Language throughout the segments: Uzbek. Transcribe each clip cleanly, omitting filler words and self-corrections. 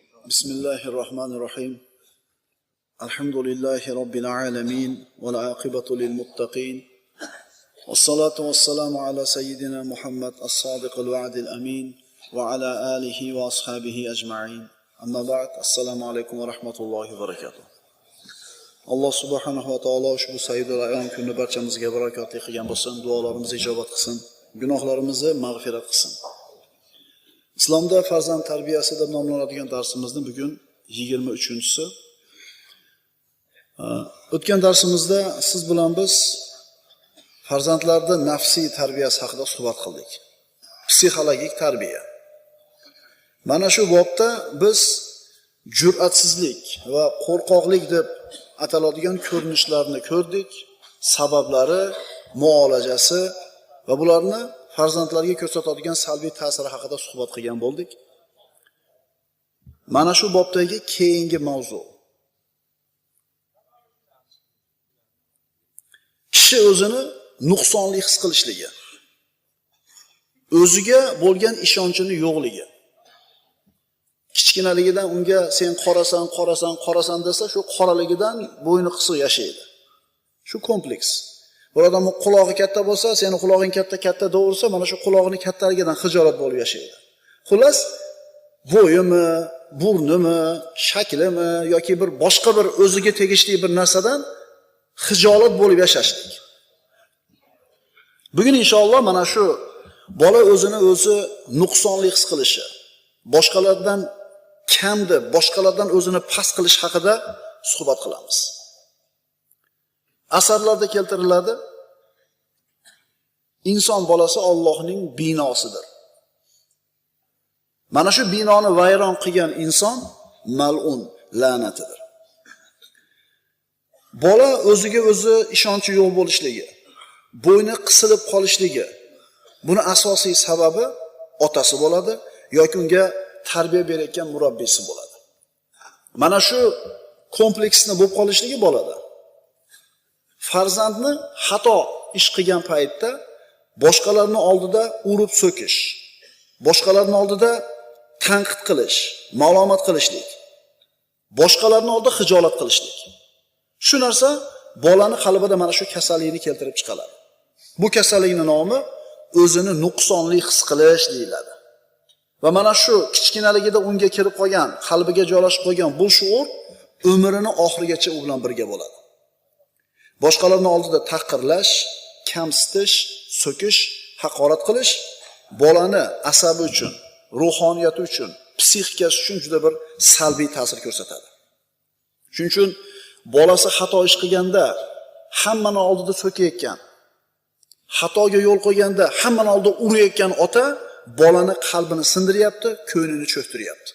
Bismillahirrahmanirrahim. Alhamdulillahi Rabbil alamin. Wal aqibatu lil muttaqin. Wassalatu wassalamu ala sayyidina Muhammad as-sadiqil wa'dil amin. Wa ala alihi wa ashabihi ajma'in. Amma ba'd. Assalomu alaykum va rahmatullohi va barakatuh. Alloh subhanahu va taolo ushbu sayyidul ayyom kunni barchamizga barakotli qilgan bo'lsin, duolarimizni ijobat qilsin, gunohlarimizni mag'firat qilsin. Islomda farzand tarbiyasi deb nomlanadigan darsimizni bugun 23-si. O'tgan darsimizda siz bilan biz farzandlarning nafsiy tarbiyasi haqida suhbat qildik. Psixologik tarbiya. Mana shu bobda biz jur'atsizlik va qo'rqoqlik deb ataladigan ko'rinishlarni ko'rdik, sabablari, muolajasi va bularni farzandlarga ko'rsatadigan salbiy ta'siri haqida suhbat qilgan bo'ldik. Mana shu bobdagi keyingi mavzu. Kishi o'zini nuqsonli his qilishligi. O'ziga bo'lgan ishonchini yo'qligi. Kichkinaligidan unga sen qorasan desa, shu qoraligidan bo'yni qisiq yashaydi. Shu kompleks. Bir odamning qulog'i katta bo'lsa, seni qulog'ing katta da'ursa, mana shu qulog'ining kattaligidan xijolat bo'lib yashaydi. Xullas, bo'yimi, burnimi, shaklimi yoki bir boshqa bir o'ziga tegishli bir narsadan xijolat bo'lib yashashlik. Bugun inshaalloh mana shu bola o'zini o'zi nuqsonli his qilishi, boshqalardan kamdi, boshqalardan o'zini past qilish haqida suhbat qilamiz. Asarlarda keltiriladi. Inson bolasi Allohning binosidir. Mana shu binoni vayron qilgan inson mal'un, la'natidir. Bola o'ziga o'zi ishonchi yo'q bo'lishligi, bo'yni qisilib qolishligi, buni asosiy sababi otasi bo'ladi yoki unga tarbiya berayotgan murabbiysi bo'ladi. Mana shu kompleksni bo'lib qolishligi bo'ladi. Farzandni xato ish qilgan paytda boshqalarning oldida urib so'kish, boshqalarning oldida tanqid qilish, ma'lumot qilishlik, boshqalarning oldida xijolat qilishlik. Shu narsa bolani qalbida mana shu kasallikni keltirib chiqaradi. Bu kasallikning nomi o'zini nuqsonli his qilish deyiladi. Va mana shu kichkinaligida unga kirib qolgan, qalbiga joylashib qolgan bu shuur umrining oxirigacha u bilan birga bo'ladi. Boshqalarning oldida tahqirlash, kamsitish, so'kish, haqorat qilish bolani asabi uchun, ruhoniyati uchun, psixikasi uchun juda bir salbiy ta'sir ko'rsatadi. Shuning uchun bolasi xato ish qilganda hammaning oldida so'kayotgan, xatoga yo'l qo'yganda hammaning oldida urayotgan ota bolani qalbini sindiryapti, ko'nglini cho'ktiryapti.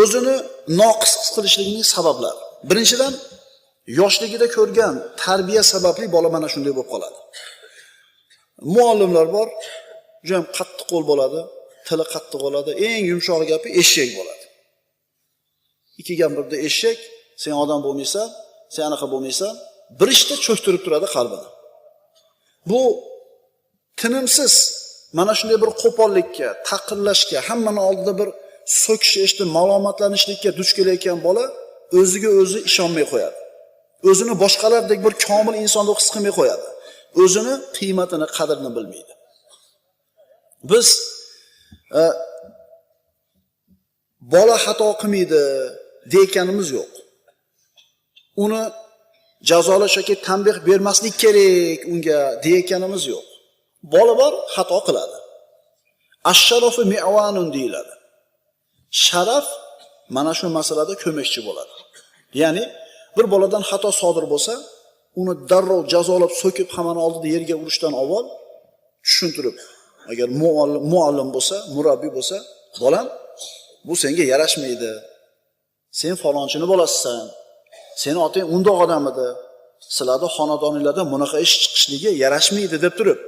O'zini noqis his qilishligining sabablari. Birinchidan, yoshligida ko'rgan tarbiya sababli bola mana shunday bo'lib qoladi. Muallimlar bor, juda ham qattiq qo'l bo'ladi, tili qattiq bo'ladi, eng yumshoq gapi eshak bo'ladi. Ikki gapirda eshak, sen odam bo'lmaysan, sen anaqa bo'lmaysan, bir ishda cho'ktirib turadi qalbini. Bu tinimsiz mana shunday bir qo'pollikka, taqirlashga, hammaning oldida bir so'kish eshitib ma'lumotlanishlikka duch kelayotgan bola o'ziga o'zi ishonmay qo'yadi. O'zini boshqalardek bir komil insonda his qilmay qo'yadi. O'zini qiymatini, qadrini bilmaydi. Biz bola xato qilmaydi deyotganimiz yo'q. Uni jazolash yoki tanbeh bermaslik kerak unga deyotganimiz yo'q. Bola bor, xato qiladi. Ash-sharofu mi'wanun deyiladi. Sharaf mana shu masalada ko'makchi bo'ladi. Ya'ni bir boladan xato sodir bo'lsa, uni darrov jazolab so'kib hammaning oldida yerga urishdan avval tushuntirib, agar muallim bo'lsa, murabbiy bo'lsa, bolam, bu senga yarashmaydi. Sen falonchini bo'lasisan. Seni otang undoq odam edi. Sizlarda xonadoningizda bunaqa ish chiqishligi yarashmaydi deb turib,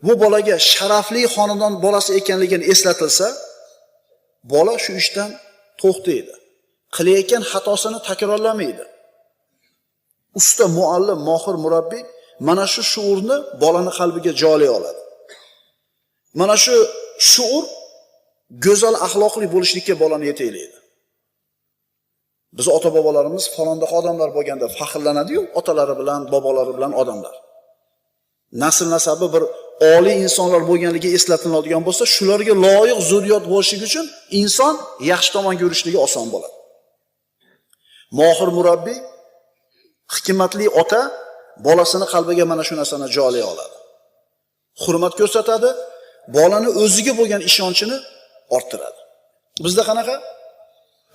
bu bolaga sharafli xonadon bolasi ekanligini eslatilsa, bola shu ishdan to'xtaydi. Qilayotgan xatosini takrorlamaydi. Usta muallim, mohir murabbiy mana shu shuurni bolani qalbiga joylay oladi. Mana shu shuur go'zal axloqli bo'lishlikka bolani yetaklaydi. Biz ota-bobolarimiz falonda odamlar bo'lganda faxrlanadi-yu, otalari bilan, bobolari bilan odamlar. Nasl nasabi bir oliy insonlar bo'lganligi eslatiladigan bo'lsa, shularga loyiq zurriyot bo'lishi uchun inson yaxshi tomonga yurishligi oson bo'ladi. Mohir murabbiy, hikmatli ota bolasini qalbiga mana shu narsani joylay oladi. Hurmat ko'rsatadi, bolani o'ziga bo'lgan ishonchini orttiradi. Bizda qanaqa?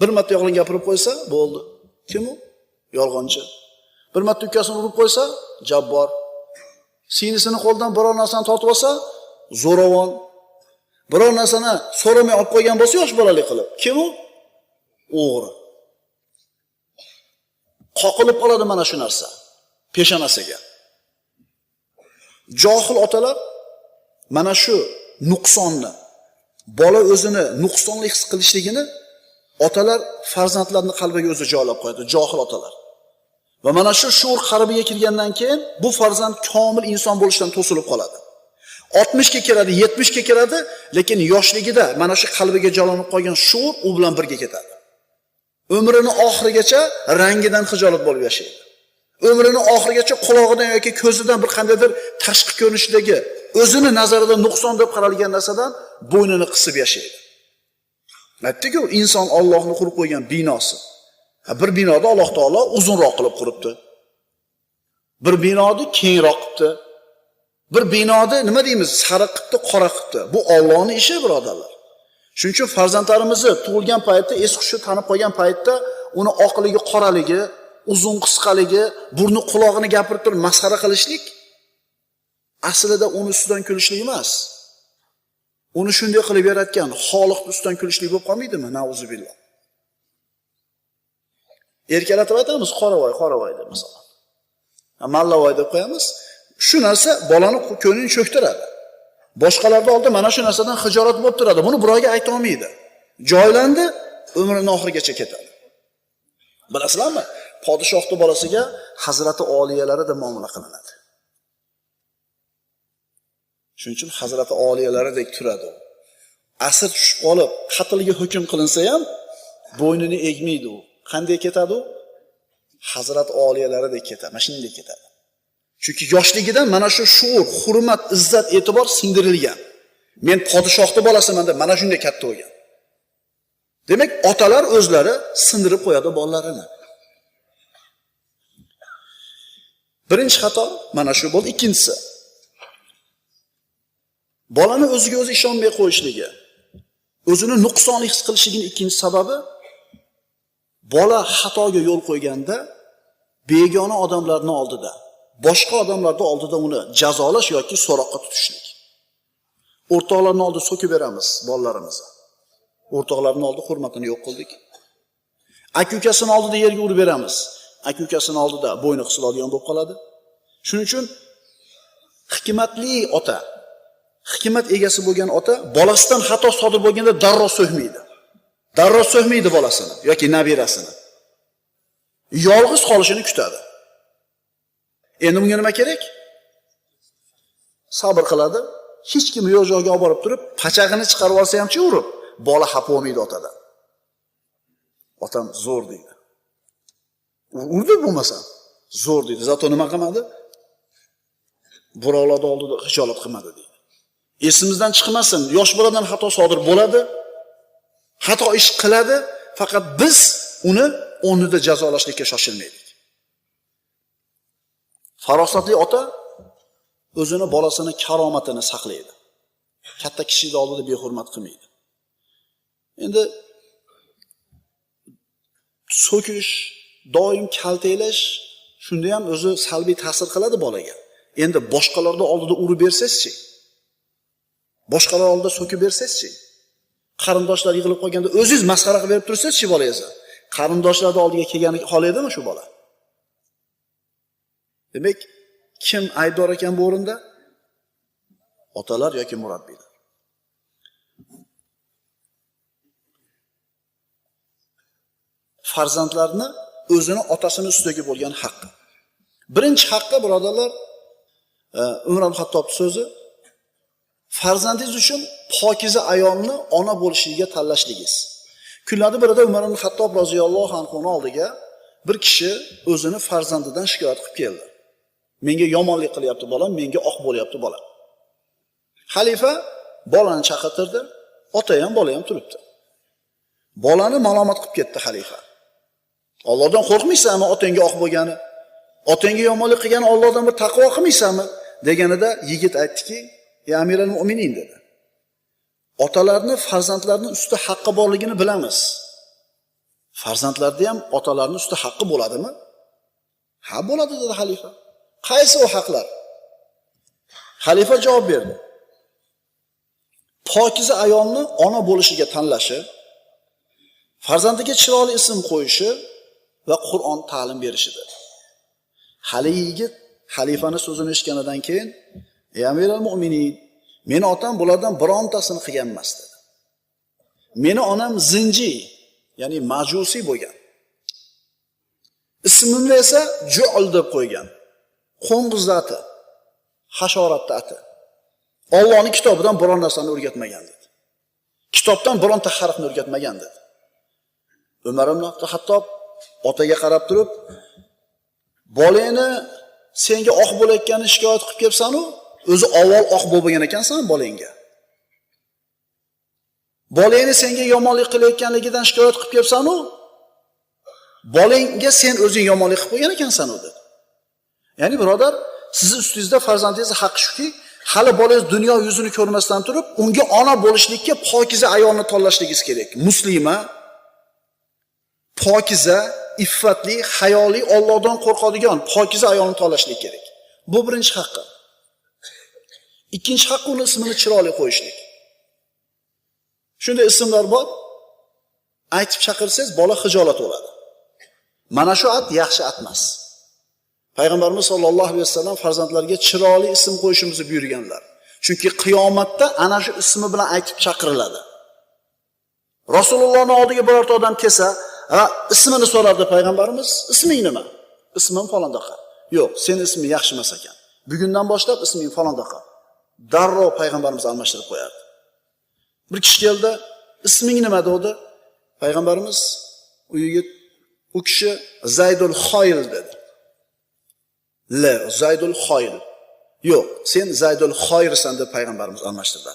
Bir marta yolg'on gapirib qo'ysa, bo'ldi. Kim u? Yolg'onchi. Bir marta ukasini urib qo'ysa, jabbor. Singlisini qo'ldan biror narsani tortib olsa, zo'ravon. Biror narsani so'ramay olib qo'ygan bo'lsa, yosh bolalik qilib. Kim u? O'g'ri. Qoqilib qoladi mana shu narsa peshonasiga. Johil otalar mana shu nuqsonni, bola o'zini nuqsonli his qilishligini otalar farzandlarning qalbiga o'zi joylab qo'yadi, johil otalar. Va mana shu shuur qalbiga kirgandan keyin bu farzand komil inson bo'lishdan to'silib qoladi. 60 ga kiradi, 70 ga kiradi, lekin yoshligida mana shu qalbiga joylanib qolgan shuur u bilan birga ketadi. Umrini oxirigacha rangidan xijolat bo'lib yashaydi. Umrini oxirigacha quloqidan yoki ko'zidan bir qandaydir tashqi ko'rinishidagi o'zini nazarida nuqson deb qaralgan narsadan bo'ynini qisib yashaydi. Aytdik-ku, inson Allohning qurib qo'ygan binosi. Bir binoda Alloh taolo uzunroq qilib quribdi. Bir binoni kengroq qilibdi. Bir binoni nima deymiz? Sariq qilibdi, qora qilibdi. Bu Allohning ishi, birodarlar. Shuning uchun farzandlarimizni tug'ilgan paytda, es-hushi tanib qolgan paytda uni oqligi, qoraligi, uzun qisqaligi, burni quloqini gapirib turib masxara qilishlik aslida uni ustidan kulishlik emas. Uni shunday qilib yaratgan Xoliq ustidan kulishlik bo'lib qolmaydimi? Nauzubillah. Erkalatib aytamiz, qoravoy deb masalan. Mallavoy deb qo'yamiz. Shu narsa bolani ko'nglini cho'ktiradi. Boshqalarda oldi mana shu narsadan xijolat bo'lib turadi. Buni birovga ayta olmaydi. Joylandi, umrining oxirigacha ketadi. Bilasizlarmi? Podshohning bolasiga hazrati oliyalari deb muomala qilinadi. Shuning uchun hazrati oliyalaridek turadi. Asr tushib qolib, qatlga hukm qilinsa ham bo'ynini egmaydi u. Qanday ketadi u? Hazrat oliyalaridek ketadi, mana shunday ketadi. Chunki yoshligidan mana shu shuur, hurmat, izzat, e'tibor singdirilgan. Men podshohning bolasiman deb mana shunday katta bo'lgan. Demak, otalar o'zlari sindirib qo'yadi bolalarini. Birinchi xato mana shu bo'ldi. Ikkinchisi, bolani o'ziga o'zi ishonmay qo'yishligi, o'zini nuqsonli his qilishligining ikkinchi sababi, bola xatoga yo'l qo'yganda begona odamlarning oldida, boshqa odamlarning oldida uni jazolash yoki so'roqqa tutishlik. O'rtoqlarning oldida so'kib beramiz bolalarimizni. O'rtoqlarning oldida hurmatini yo'q qildik. Aka-ukasining oldida yerga urib beramiz. Aka-ukasining oldida bo'yni qisiladigan bo'lib qoladi. Shuning uchun hikmatli ota, hikmat egasi bo'lgan ota bolasidan xato sodir bo'lganda darrov so'kmaydi. Darrov so'kmaydi bolasini yoki nabirasini. Yolg'iz qolishini kutadi. Endi bunga nima kerak? Sabr qiladi. Hech kim yo'q joyga olib borib turib, pachag'ini chiqarib olsa ham-chi urib, bola xafa bo'lmaydi otadan. Otam zo'r deydi. Urdi bo'lmasa, zo'r deydi. Zato nima qilmadi? Birovlar oldida xijolat qilmadi deydi. Esimizdan chiqmasin, yosh boladan xato sodir bo'ladi. Xato ish qiladi, faqat biz uni o'rnida jazolashlikka shoshilmaydik. Farosatli ota o'zini bolasini karomatini saqlaydi. Katta kishining oldida behurmat qilmaydi. Endi so'kish, doim kaltaklash shunda ham o'zi salbiy ta'sir qiladi bolaga. Endi boshqalarning oldida urib bersangiz-chi? Boshqalar oldida so'kib bersangiz-chi? Qarindoshlar yig'ilib qolganda o'zingiz masxara qilib berib tursangiz-chi bolangizni? Qarindoshlarning oldiga kelgani xohlaydimi shu bola? Demak, kim aybdor ekan bu o'rinda? Otalar yoki murabbiylar. Farzandlarni o'zini otasini ustiga bo'lgan haqqi. Birinchi haqqi, birodarlar, Umar ibn Xattobning so'zi, farzandingiz uchun pokiza ayolni ona bo'lishligiga tanlashligingiz. Kunlarda birida Umar ibn Xattob roziyallohu anhuning oldiga bir kishi o'zini farzandidan shikoyat qilib keldi. Menga yomonlik qilyapti bolam, menga oq bo'lyapti bolam. Xalifa bolani chaqirtirdi, ota ham bola ham turibdi. Bolani malomat qilib ketdi xalifa. Allohdan qo'rqmaysanmi otangga oq bo'lgani? Otangga yomonlik qilgani Allohdan bir taqvo qilmaysanmi? Deganida yigit aytdiki, "Ey Amirul Mu'minin" dedi. Otalarni farzandlarning ustida haqqi borligini bilamiz. Farzandlarda ham otalarning ustida haqqi bo'ladimi? Ha, bo'ladi dedi xalifa. Qaysi o haqlar? Xalifa javob berdi. Pokiza ayolni ona bo'lishiga tanlashi, farzandiga chiroyli ism qo'yishi va Qur'on ta'lim berishidir. Hali yigit xalifani so'zini eshitganidan keyin, "Ey Amirul Mu'minin, meni otam bulardan birontasini qilgan emas" dedi. "Meni onam zinji, ya'ni majusi bo'lgan. Ismimni esa Ju'l deb qo'ygan. Qo'ng'iz ati, hasharotning ati. Allohning kitobidan biron narsani o'rgatmagan" dedi. Kitobdan bironta harfni o'rgatmagan dedi. Umar ibn Xattob otaga qarab turib, "Bolangni senga oq bo'layotganini shikoyat qilib kelsan-u, o'zi avval oq bo'lgan ekansan bolangga. Bolangni senga yomonlik qilayotganligidan shikoyat qilib kelsan-u, bolangga sen o'zing yomonlik qilib qo'ygan ekansan-u" dedi. Ya'ni birodar, sizni ustingizda farzandingiz haqqi shuki, hali bolangiz dunyo yuzini ko'rmasdan turib, unga ona bo'lishlikka pokiza ayolni tanlashligingiz kerak. Muslima, pokiza, iffatli, hayoli, Allohdan qo'rqadigan pokiza ayolni tanlashlik kerak. Bu birinchi haqqi. Ikkinchi haqqi uni ismini chiroyli qo'yishlik. Shunday ismlar bor, aytib chaqirsangiz bola xijolat bo'ladi. Mana shu at yaxshi at emas. Payg'ambarimiz sollallohu alayhi vasallam farzandlarga chiroyli ism qo'yishimizni buyurganlar. Chunki qiyomatda ana shu ismi bilan aytib chaqiriladi. Rasulullohning oldiga birorta odam kelsa, ismini so'rardi payg'ambarimiz, "Isming nima?" "Ismim falondaqa." "Yo'q, sening isming yaxshi emas ekan. Bugundan boshlab isming falondaqa." Darrov payg'ambarimiz almashtirib qo'yardi. Bir kishi keldi, "Isming nima?" dedi. Payg'ambarimiz u kishi Zaydul Xoyl dedi. "La, Zaydul Xoyl." "Yo'q, sen Zaydul Xoyrsan" deb payg'ambarimiz almashtirdi.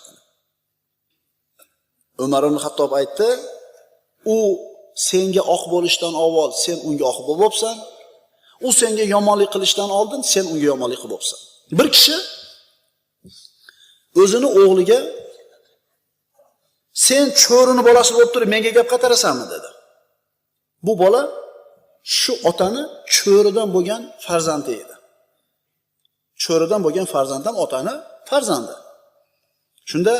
Umar ibn Xattob aytdi, "U senga oq bo'lishdan avval sen unga oq bo'libsan, u senga yomonlik qilishdan oldin sen unga yomonlik qilib bo'libsan." Bir kishi o'zini o'g'liga, "Sen cho'rini bolasi bo'lib turib menga gap qaytarasanmi?" dedi. Bu bola shu otani cho'ridan bo'lgan farzandi edi. Cho'ridan bo'lgan farzanddan otani farzandi. Shunda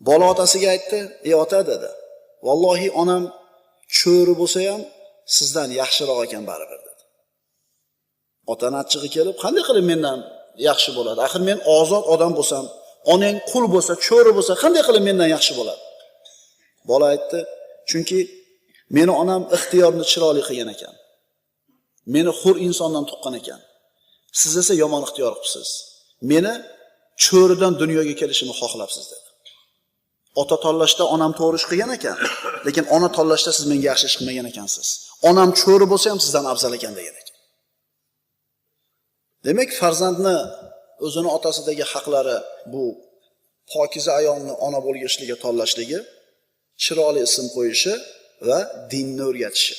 bola otasiga aytdi, "Ey ota" dedi, "Vallohi onam cho'ri bo'lsa ham sizdan yaxshiroq ekan baribir" dedi. Otani achchig'i kelib, "Qanday qilib mendan yaxshi bo'ladi? Axir men ozod odam bo'lsam, onang qul bo'lsa, cho'ri bo'lsa, qanday qilib mendan yaxshi bo'ladi?" Bola aytdi, "Chunki meni onam ixtiyorni chiroyli qilgan ekan. Meni xur insondan tuqqan ekan. Siz esa yomon ixtiyor qilibsiz. Meni cho'ridan dunyoga kelishimni xohlabsiz" dedi. Ota tanlashda onam to'g'ri ish qilgan ekan, lekin ona tanlashda siz menga yaxshi ish qilmagan ekansiz. Onam cho'ri bo'lsa ham sizdan afzal ekan degan ekan. Demak, farzandni o'zini otasidagi haqlari bu pokiza ayolni ona bo'lishligiga tanlashligi, chiroyli ism qo'yishi va dinni o'rgatishi.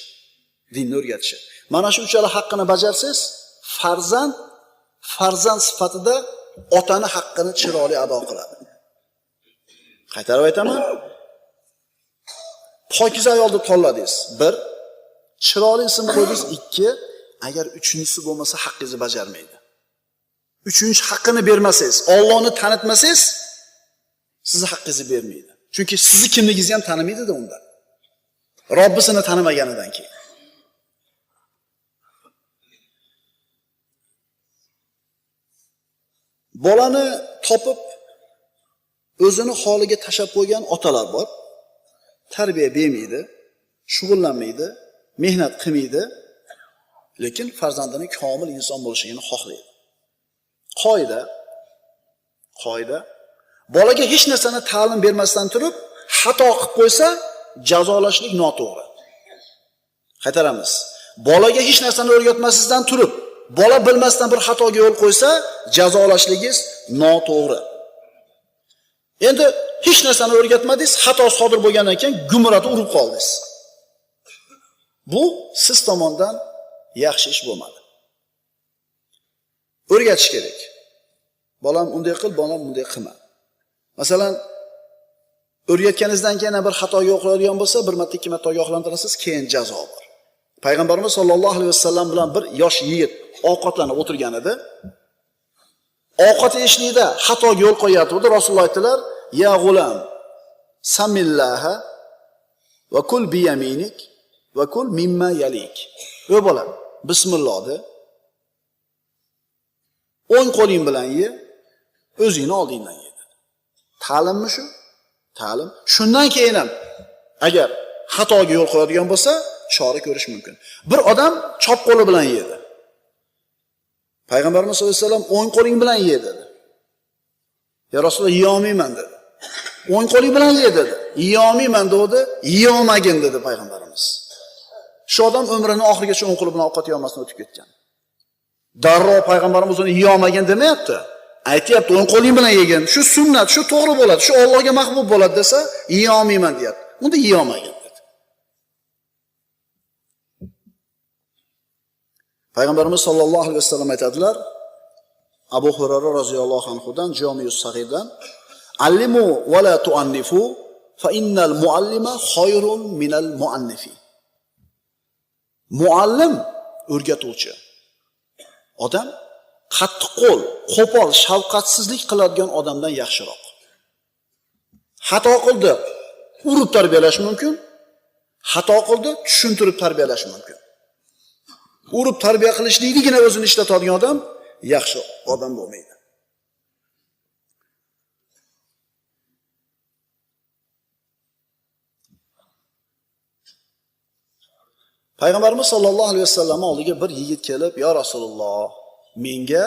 Dinni o'rgatishi. Mana shu uchala haqqini bajarsangiz, farzand sifatida otani haqqini chiroyli ado qiladi. Qaytarib aytaman. Pokiza ayolni tanladingiz. 1, chiroyli ism qo'ydingiz. 2, agar uchinchisi bo'lmasa haqqingizni bajarmaydi. Uchinchi haqqini bermasangiz, Allohni tanitmasangiz, sizni haqqingizni bermaydi. Chunki sizni kimligingizni ham tanimaydi-da unda. Robbisini tanimaganidan keyin. Bolani topib o'zini holiga tashab qo'ygan otalar bor. Tarbiya bermaydi, shug'ullanmaydi, mehnat qilmaydi, lekin farzandining komil inson bo'lishini xohlaydi. Qoida Bolaga hech narsani ta'lim bermasdan turib, xato qilib qo'ysa, jazolashlik noto'g'ri. Qaytaramiz. Bolaga hech narsani o'rgatmasdan turib, bola bilmasdan bir xatoga yo'l qo'ysa, jazolashligingiz noto'g'ri. Endi hech narsani o'rgatmadingiz, xato sodir bo'lgandan keyin gumratni urib qoldingiz. Bu siz tomonidan yaxshi ish bo'lmadi. O'rgatish kerak. Bolam unday qil, bolam bunday qilma. Masalan, o'rgatganingizdan keyin bir xatoga yo'l qo'yadigan bo'lsa, bir marta, ikki marta ogohlantirasiz, keyin jazo bor. Payg'ambarimiz sollallohu alayhi vasallam bilan bir yosh yigit ovqatlanib o'tirgan edi. Ovqat yeyishlikda xatoga yo'l qo'yayotdi. Rasululloh aytdilar: "Ya g'ulam, samillaha va kul bi yaminik va kul mimma yalik." Ey bolam, bismillah de. O'ng qo'ling bilan ye, o'zingni oldingdan ye. Ta'limmi shu? Ta'lim. Shundan keyin ham agar xatoga yo'l qo'yadigan bo'lsa, chora ko'rish mumkin. Bir odam chop qo'li bilan yedi. Payg'ambarimiz sollallohu alayhi vasallam o'ng qo'ling bilan ye dedi. Ya Rasululloh, yeya olmayman dedi. O'ng qo'ling bilan ye dedi. Yeya olmayman dedi, yeya olmagin dedi payg'ambarimiz. Shu odam umrining oxirigacha o'ng qo'li bilan ovqat yemasdan o'tib ketgan. Darrov payg'ambarimiz uni yeya olmagin demayapti. Aytayapti, o'ng qo'ling bilan yegin. Shu sunnat, shu to'g'ri bo'ladi, shu Allohga mahbub bo'ladi desa, yeya olmayman deyapti. Unda yeya olmagin dedi. Payg'ambarimiz sollallohu alayhi vasallam aytadilar, Abu Hurayra roziyallohu anhudan, Jami-us Sag'irdan: "Allimu va la tu'annifu, fa innal muallima khayrun minal muannifi." Muallim o'rgatuvchi. Odam qattiqqo'l, qo'pol, shafqatsizlik qiladigan odamdan yaxshiroq. Xato qildi, urib tarbiyalash mumkin. Xato qildi, tushuntirib tarbiyalash mumkin. Urib tarbiya qilishlikdigina o'zini ishlatadigan odam yaxshi odam bo'lmaydi. Payg'ambarimiz sollallohu alayhi vasallam oldiga bir yigit kelib, "Ya Rasululloh, menga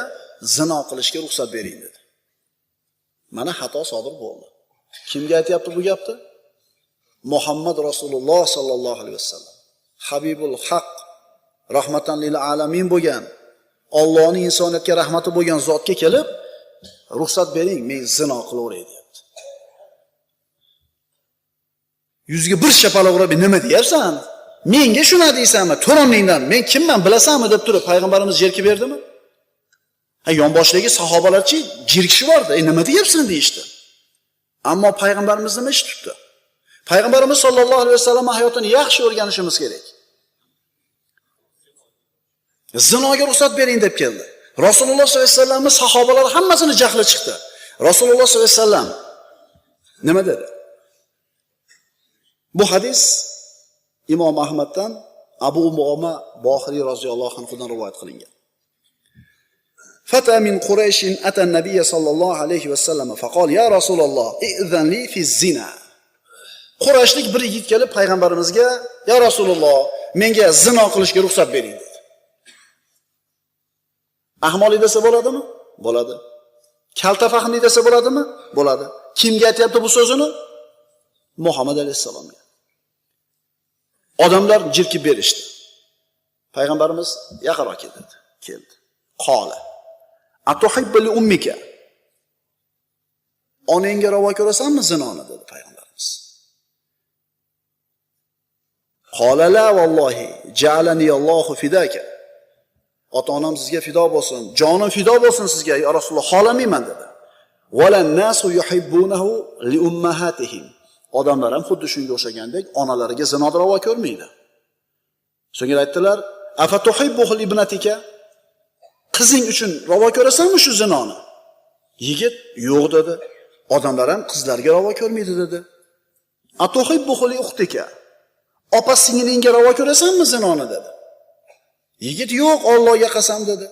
zino qilishga ruxsat bering" dedi. Mana xato sodir bo'ldi. Kimga aytayapti bu gapni? Muhammad Rasululloh sollallohu alayhi vasallam. Habibul Haq, rahmatan lil alamin bo'lgan, Allohning insoniyatga rahmati bo'lgan zotga kelib, ruxsat bering, men zino qilaveray deyapti. Yuzga bir shapaloq urib, nima deyapsan? Menga shuna deysanmi? To'roningdan men kimman bilasanmi deb turib payg'ambarimiz jerkib berdimi? Yonboshdagi sahobalarchi jerkishivordi. Nima deyapsan deyishdi. Ammo payg'ambarimiz nima ish tutdi? Payg'ambarimiz sollallohu alayhi vasallam hayotini yaxshi o'rganishimiz kerak. Zinoga ruxsat bering deb keldi. Rasululloh sollallohu alayhi vasallamning sahobalari hammasini jahli chiqdi. Rasululloh sollallohu alayhi vasallam nima dedi? Bu hadis Imom Ahmaddan Abu Umoma Bohiriy roziyallohu anhudan rivoyat qilingan. Fata min Quraysh ata an-nabiy sallallohu alayhi vasallam faqal: "Ya Rasululloh, i'zan li fi zina." Qurayshlik bir yigit kelib payg'ambarimizga: "Ya Rasululloh, menga zino qilishga ruxsat bering" dedi. Ahmoqlik desa bo'ladimi? Bo'ladi. Kaltafahmlik desa bo'ladimi? Bo'ladi. Kimga aytayapti bu so'zini? Muhammad alayhisalomga. Odamlar jirkib berishdi. Payg'ambarimiz yaqinroq keldi. Qola: "Atuhibbu li ummika?" Onangga ravo ko'rasanmi zinoni dedi payg'ambarimiz. Qola: "La vallohi, ja'alani Allohu fidaka." Ota-onam sizga fido bo'lsin, jonim fido bo'lsin sizga, ya Rasululloh, xolamayman dedi. "Walan nasu yuhibbunahu li ummahatihim." Odamlar ham xuddi shunga o'xshagandek onalariga zinoni ravo ko'rmaydi. So'ngra aytdilar: "Afatuhibbuhu li ibnatika?" Qizing uchun ravo ko'rasanmi shu zinoni? Yigit yo'q dedi. Odamlar ham qizlarga ravo ko'rmaydi dedi. "Atuhibbuhu li ukhtika?" Opa-singlingga ravo ko'rasanmi zinoni dedi. Yigit yo'q, Allohga qasam dedi.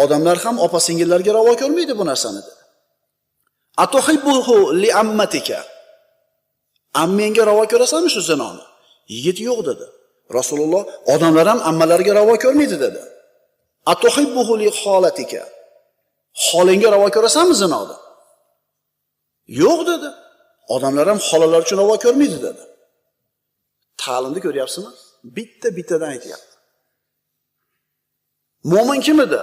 Odamlar ham opa-singillarga ravo ko'rmaydi bu narsani dedi. "Atuhibbuhu li ammatika?" Ammangga ravo ko'rasanmi shu zinoni? Yigit yo'q dedi. Rasululloh: "Odamlar ham ammalariga ravo ko'rmaydi" dedi. "Atuhibbuhu li xolatika?" Xolingga ravo ko'rasanmi zinoni? Yo'q dedi. Odamlar ham xolalar uchun ravo ko'rmaydi dedi. Ta'limni ko'ryapsizmi? Bittadan aytyapti. Mo'min kim edi?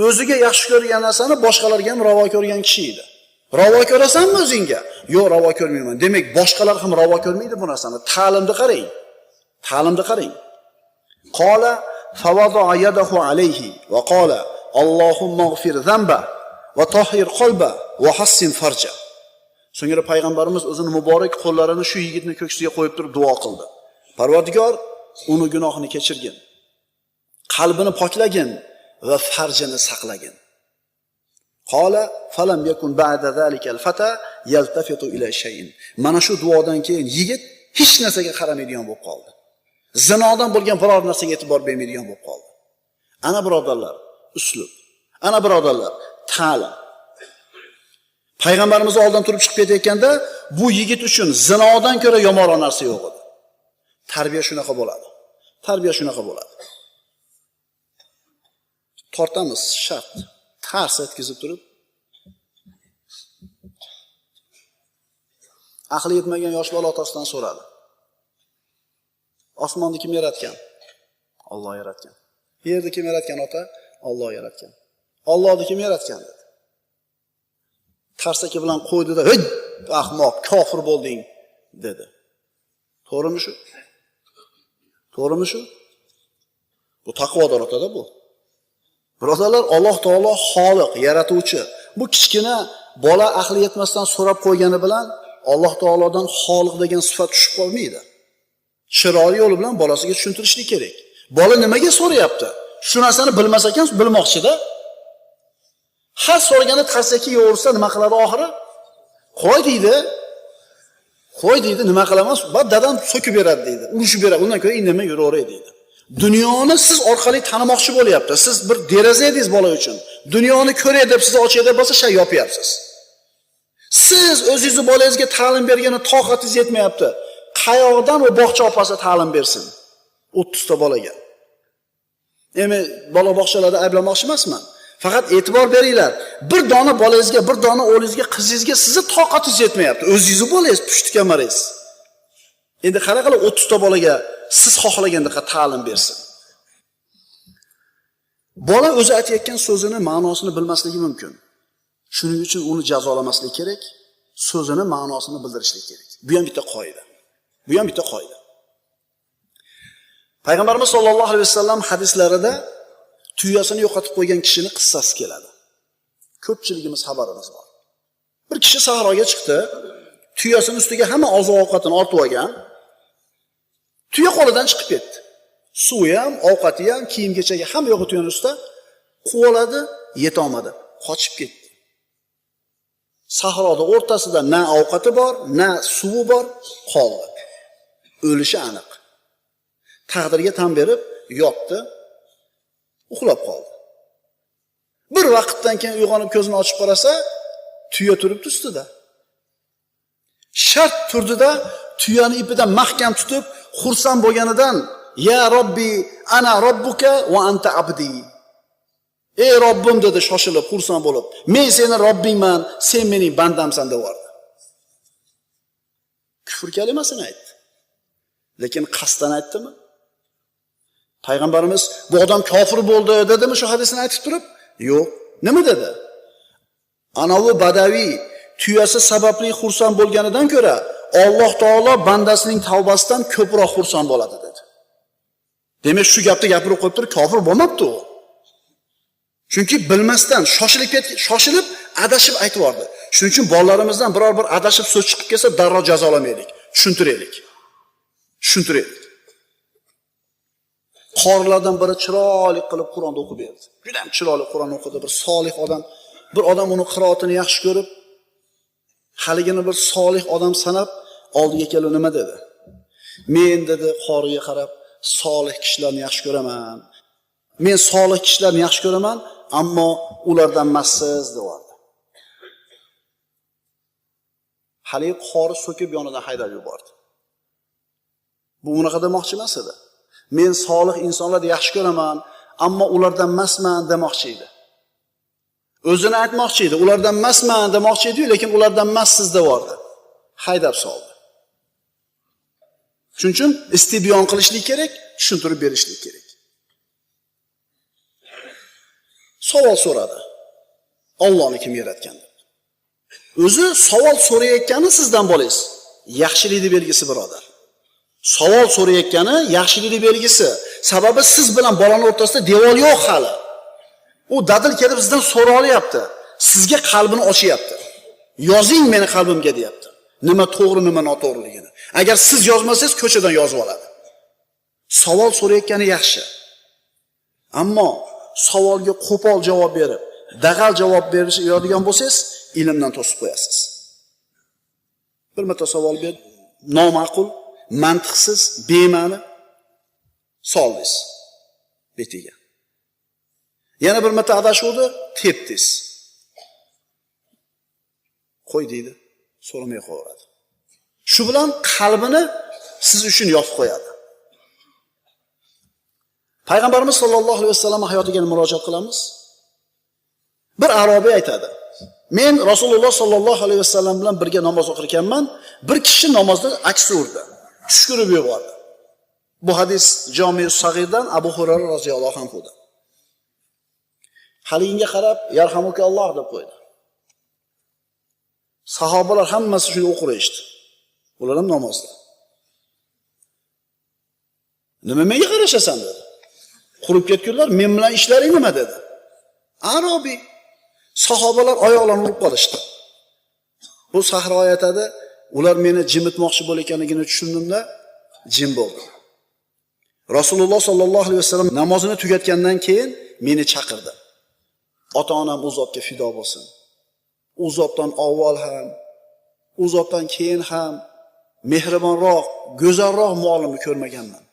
O'ziga yaxshi ko'rgan narsani boshqalarga ham ravo ko'rgan kishi edi. Ravo ko'rasanmi o'zingga? Yo'q, ravo ko'rmayman. Demak, boshqalar ham ravo ko'rmaydi bu narsani. Ta'limni qarang. Ta'limni qarang. Qala fawada'a yadahu alayhi va qala Allohumma ighfir zamba va tahhir qalba va hassin farja. So'ngra payg'ambarimiz o'zining muborak qo'llarini shu yigitning ko'ksiga qo'yib turib duo qildi. Parvardigor, uni gunohini kechirgin. Qalbini poklagin va farjini saqlagin. Qala falam yakun ba'da zalika al-fata yaltafitu ila shay'in. Mana shu duodan keyin yigit hech narsaga qaramaydigan bo'lib qoldi. Zinodan bo'lgan biror narsaga e'tibor bermaydigan bo'lib qoldi. Ana birodarlar, uslub. Ana birodarlar, ta'lim. Payg'ambarimiz oldin turib chiqib ketayotganda bu yigit uchun zinodan ko'ra yomonroq narsa yo'q edi. Tarbiya shunaqa bo'ladi. Tarbiya shunaqa bo'ladi. Tortamiz shart. Tars etkizib turib aqli yetmagan yosh bola otasidan so'radi. Osmonni kim yaratgan? Alloh yaratgan. Yerni kim yaratgan ota? Alloh yaratgan. Allohni kim yaratgan dedi. Tarsaki bilan qo'ydi-da, "Hey, ahmoq, kofir bo'lding" dedi. To'g'rimi shu? To'g'rimi shu? Bu taqvodor otada bu. Birodarlar, Alloh taolo xoliq, yaratuvchi. Bu kichkina bola aqli yetmasdan so'rab qo'ygani bilan Alloh taolodan xoliq degan sifat tushib qolmaydi. Chiroyli yo'l bilan bolasiga tushuntirishlik kerak. Bola nimaga so'rayapti? Shu narsani bilmas ekan, bilmoqchi-da. Har so'raganda tarsaki yo'rsa nima qiladi oxiri? Qo'y deydi. Qo'y deydi, nima qilaman? Va dadam so'kib beradi deydi. Urushib beradi. Undan ko'ra indamay yuraveray deydi. Dunyoni siz orqali tanimoqchi bo'lyapti. Siz bir deraza edingiz bola uchun. Dunyoni ko'ray deb sizni ochay deb bo'lsa shay yopyapsiz. Siz o'zingizni bolangizga ta'lim bergani toqatingiz yetmayapti. Qayoqdan o bog'cha opasi ta'lim bersin? 30 ta bolaga. Endi bola bog'chalarda ayblamoqchi emasman. Faqat e'tibor beringlar. Bir dona bolangizga, bir dona o'g'lingizga, qizingizga sizni toqatingiz yetmayapti. O'zingizni bolangiz pushti kamaringiz. Endi qara qilib 30 ta bolaga siz xohlagandek ta'lim bersin. Bola o'zi aytayotgan so'zini ma'nosini bilmasligi mumkin. Shuning uchun uni jazolamaslik kerak, so'zini ma'nosini bildirishlik kerak. Bu ham bitta qoida. Bu ham bitta qoida. Payg'ambarimiz sollallohu alayhi vasallam hadislarida tuyasini yo'qotib qo'ygan kishining qissasi keladi. Ko'pchiligimiz xabarimiz bor. Bir kishi sahroga chiqdi, tuyasining ustiga hamma oziq-ovqatini ortib olgan. Tuya qo'lidan chiqib ketdi. Suvi ham, ovqati ham, kiyim-kechagi hamma yo'qi tuyaning ustida quvaladi, yeta olmadi, qochib ketdi. Sahroda o'rtasida na ovqati bor, na suvi bor, qoldi. O'lishi aniq. Taqdirga tan berib yotdi, uxlab qoldi. Bir vaqtdan keyin uyg'onib ko'zini ochib qarasa, tuya turibdi ustida. Shart turdida tuyani ipidan mahkam tutib, xursand bo'lganidan, "Ya Robbi, ana robbuka va anta abdi." Ey Robbim dedi shoshilib, xursand bo'lib. "Men seni Robbingman, sen mening bandamsan" deyordi. Kufr kalimasini aytdi. Lekin qasddan aytdimi? Payg'ambarimiz bu odam kofir bo'ldi dedimi shu hadisni aytib turib? Yo'q. Nima dedi? Anavi badaviy tuyasi sababli xursand bo'lganidan ko'ra Alloh taolo bandasining tavbasidan ko'proq xursand bo'ladi dedi. Demak, shu gapni gapirib qo'yib turib kofir bo'lmabdi u. Chunki bilmasdan shoshilib adashib aytib yordi. Shuning uchun bolalarimizdan biror bir adashib so'z chiqib kelsa darrov jazolamaylik, tushuntiraylik. Qorilardan biri chiroyli qilib Qur'onni o'qib berdi. Juda ham chiroyli Qur'on o'qidi, bir solih odam. Bir odam uni qiroatini yaxshi ko'rib, haligini bir solih odam sanab oldiga kelib nima dedi? Men dedi qoriga qarab, solih kishilarni yaxshi ko'raman. Men solih kishilarni yaxshi ko'raman, ammo ulardan emassiz dedi. Hali qori so'kib yonidan haydab yubordi. Bu unaqa demoqchi emas edi. Men solih insonlarni yaxshi ko'raman, ammo ulardan emasman demoqchi edi. O'zini aytmoqchi edi, ulardan emasman demoqchi edi, lekin ulardan emas sizda bordi. Haydab soldi. Shuning uchun istibyon qilishlik kerak, tushuntirib berishlik kerak. Savol so'radi. Allohni kim yaratgan deb. O'zi savol so'rayotgani sizdan bo'lingiz. Yaxshilikning belgisi birodar. Savol so'rayotgani yaxshilikning belgisi. Sababi siz bilan bolaning o'rtasida devor yo'q hali. U dadil kelib sizdan so'ra olyapti. Sizga qalbini ochyapti. Yozing meni qalbimga deyapti. Nima to'g'ri, nima noto'g'riligini. Agar siz yozmasangiz ko'chadan yozib oladi. Savol so'rayotgani yaxshi. Ammo savolga qo'pol javob berib, dag'al javob beradigan bo'lsangiz, ilmdan to'sib qo'yasiz. Bir marta savol ber, noma'qul, mantiqsiz, bema'ni soldingiz betiga. Yana bir marta adashuvdi, tepdingiz. Qo'y deydi, so'ramay qo'yaveradi. Shu bilan qalbini siz uchun yopib qo'yadi. Payg'ambarimiz sollallohu alayhi vasallam hayotiga murojaat qilamiz. Bir arobiy aytadi: "Men Rasululloh sollallohu alayhi vasallam bilan birga namoz o'qir ekanman, bir kishi namozda aksi urdi, tushkurib yubordi." Bu hadis Jami' Sag'irdan Abu Hurayra roziyallohu anhudan. Haliginga qarab, "Yarhamukalloh" deb qo'ydi. Sahobalar hammasi shuni o'qirishdi. Ular ham namozda. "Nima menga qarashasan?" dedi. "Qurib ketgunlar, men bilan ishlaring nima?" dedi. Arobiy. Sahobalar oyoqlarini urib qolishdi. Bu sahro aytadi, ular meni jimitmoqchi bo'layotganligini tushundimda, jim bo'ldim. Rasululloh sollallohu alayhi vasallam namozini tugatgandan keyin meni chaqirdi. Ota-onam u zotga fido bo'lsin. U zotdan avval ham, u zotdan keyin ham mehribonroq, go'zalroq muallimni ko'rmaganman.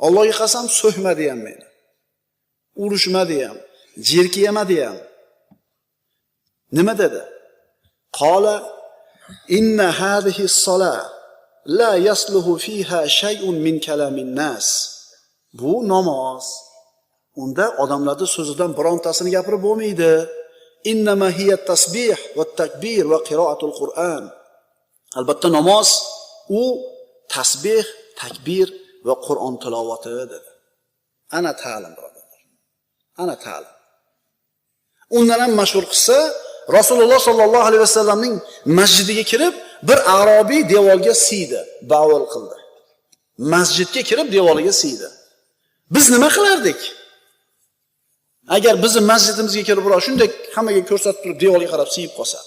Allohga qasam, so'kmadi ham meni. Urushmadi ham, jerkiyamadi ham. Nima dedi? Qala inna hadhihi as-salah la yasluhu fiha shay'un min kalamin nas. Bu namoz. Unda odamlarning so'zidan birontasini gapirib bo'lmaydi. Innama hiya tasbih va takbir va qiraatul Qur'an. Albatta namoz u tasbih, takbir va Qur'on tilovati dedi. Ana ta'lim birodarlar. Ana ta'lim. Undan ham mashhur qissa, Rasululloh sollallohu alayhi vasallamning masjidiga kirib, bir arobiy devorga siydi, bavul qildi. Masjidga kirib devoriga siydi. Biz nima qilardik? Agar bizni masjidimizga kelib birov shunday hammaga ko'rsatib turib devorga qarab siyib qolsa.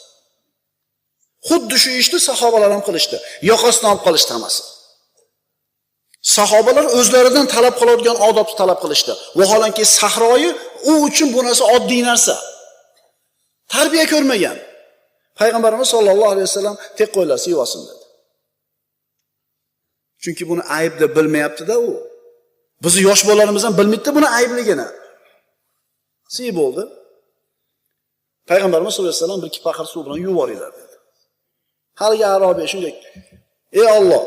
Xuddi shu ishni sahobalar ham qilishdi. Yoqasidan olib qolishdi hammasi. Sahobalar o'zlaridan talab qiladigan odobni talab qilishdi. Vaholanki sahroyi u uchun bu narsa oddiy narsa. Tarbiya ko'rmagan. Payg'ambarimiz sollallohu alayhi vasallam tek qo'ylar siyvasin dedi. Chunki buni ayb deb bilmayapti-da u. Bizni yosh bolalarimiz ham bilmaydi buni aybligini. Siy bo'ldi. Payg'ambarimiz sollallohu alayhi vasallam bir paqir suv bilan yuvoringlar dedi. Haligi arobiy shunday: "Ey Alloh,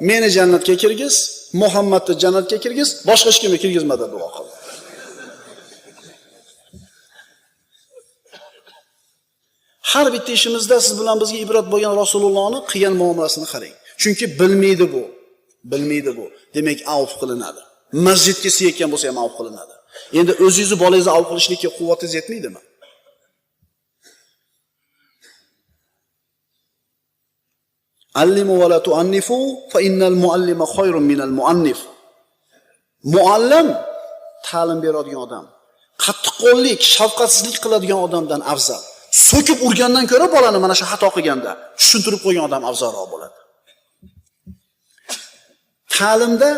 meni jannatga kirgiz, Muhammadni jannatga kirgiz, boshqa hech kimga kirgizma" deb duo qildi. Har bitta ishimizda siz bilan bizga ibrat bo'lgan Rasulullohning qilgan muomalasini qarang. Chunki bilmaydi bu. Bilmaydi bu. Demak, avf qilinadi. Masjidga siyayotgan bo'lsa ham avf qilinadi. Endi o'zingizni bolangizni avf qilishlikka quvvatingiz yetmaydimi? Allimu va la tu'annifu fa innal muallima khayrun minal muannif. Muallim ta'lim beradigan odam, qattiqqo'llik, shafqatsizlik qiladigan odamdan afzal. So'kib urgandan ko'ra bolani mana shu xato qilganda tushuntirib qo'ygan odam afzalroq bo'ladi. Ta'limda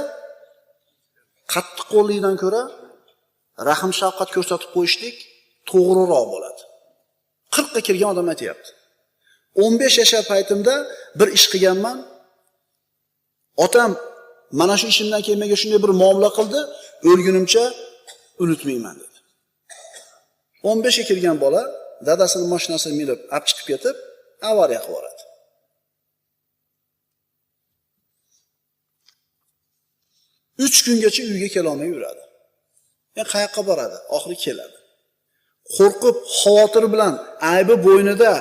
qattiqqo'llikdan ko'ra rahm shafqat ko'rsatib qo'yishlik to'g'riroq bo'ladi. 40 ga kirgan odam aytayapti. 15 yashar paytimda bir ish qilganman. Otam mana shu ishimdan keyin menga shunday bir muomala qildi, o'lgunimcha unutmayman dedi. 15 ga kirgan bola dadasining mashinasini minib, olib chiqib ketib, avariya qilib yuboradi. Uch kungacha uyga kela olmay yuradi. Qayoqqa boradi? Oxiri keladi. qo'rqib, xavotir bilan aybi bo'ynida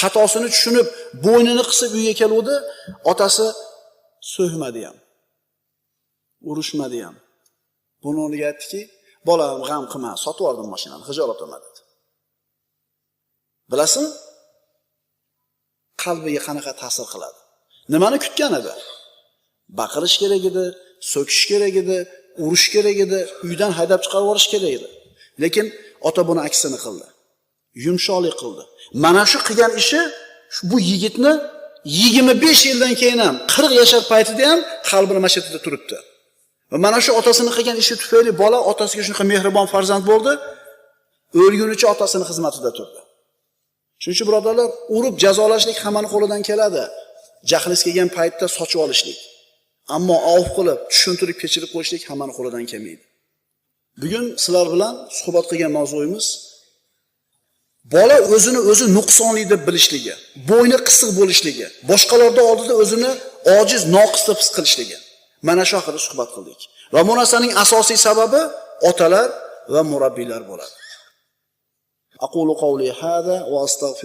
xatosini tushunib, bo'ynini qisib uyga keluvdi, otasi so'kmadi ham. Urushmadi ham. Buni o'rniga aytdiki, bolam g'am qilma, sotib oldim mashinani, xijolat olma dedi. Bilasizmi? Qalbiga qanaqa ta'sir qiladi. Nimani kutgan edi? Baqirish kerak edi, so'kish kerak edi, urush kerak edi, uydan haydab chiqarib yuborish kerak edi. Lekin ota buni aksini qildi. Yumshoqlik qildi. Mana shu qilgan ishi bu yigitni 25 yildan keyin ham, 40 yashar paytida ham qalbini mashaqqatida turibdi. Va mana shu otasini qilgan ishi tufayli bola otasiga shunaqa mehribon farzand bo'ldi, o'lgunicha otasini xizmatida turdi. Shuning uchun birodarlar, urib jazolashlik hammaning qo'lidan keladi. Jahlingiz kelgan paytda sochib olishlik. Ammo avf qilib, tushuntirib, kechirib qo'yishlik hammaning qo'lidan kelmaydi. Bugun sizlar bilan suhbat qilgan mavzuimiz bola o'zini o'zi nuqsonli deb bilishligi, bo'yni qisiq bo'lishligi, boshqalarda oldida o'zini ojiz, noqis deb his qilishligi. Mana shu haqida suhbat qildik. Va bu narsaning asosiy sababi otalar va murabbiylar bo'ladi. Aqulu qawli hada va astagfir